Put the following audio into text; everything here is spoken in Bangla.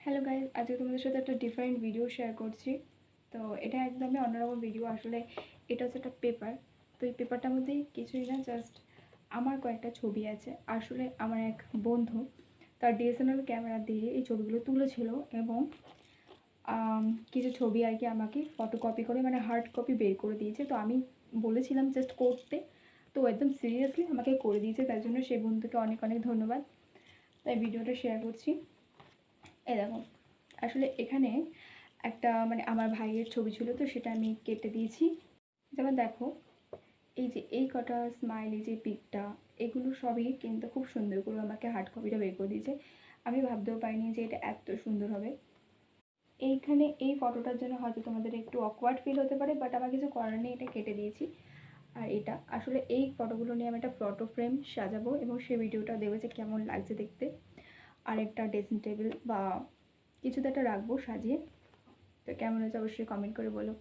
হ্যালো গাইস, আজকে তোমাদের সাথে একটা ডিফারেন্ট ভিডিও শেয়ার করছি। তো এটা একদমই অন্যরকম ভিডিও। আসলে এটা হচ্ছে একটা পেপার। তো এই পেপারটার মধ্যে কিছুই না, জাস্ট আমার কয়েকটা ছবি আছে। আসলে আমার এক বন্ধু তার ডিএসএলআর ক্যামেরা দিয়ে এই ছবিগুলো তুলেছিল এবং কিছু ছবি আর কি আমাকে ফটোকপি করে মানে হার্ড কপি বের করে দিয়েছে। তো আমি বলেছিলাম জাস্ট করতে, তো একদম সিরিয়াসলি আমাকে করে দিয়েছে। তার জন্য সেই বন্ধুকে অনেক অনেক ধন্যবাদ। তাই ভিডিওটা শেয়ার করছি। এই দেখো, আসলে এখানে একটা মানে আমার ভাইয়ের ছবি ছিল, তো সেটা আমি কেটে দিয়েছি। যেমন দেখো, এই যে এই কটা স্মাইলি যে পিকটা, এগুলো সবই কিন্তু খুব সুন্দর করে আমাকে হার্ড কপিটা বের করে দিয়েছে। আমি ভাবতেও পারিনি যে এটা এত সুন্দর হবে। এইখানে এই ফটোটার জন্য হয়তো তোমাদের একটু অকওয়ার্ড ফিল হতে পারে, বাট আমার কিছু করার নেই, এটা কেটে দিয়েছি। আর এটা আসলে এই ফটোগুলো নিয়ে আমি একটা ফটো ফ্রেম সাজাবো এবং সেই ভিডিওটা দেবো যে কেমন লাগছে দেখতে। আর একটা ড্রেসিং টেবিল বা কিছুতে একটা রাখবো সাজিয়ে। তো কেমন হয়েছে অবশ্যই কমেন্ট করে বলো।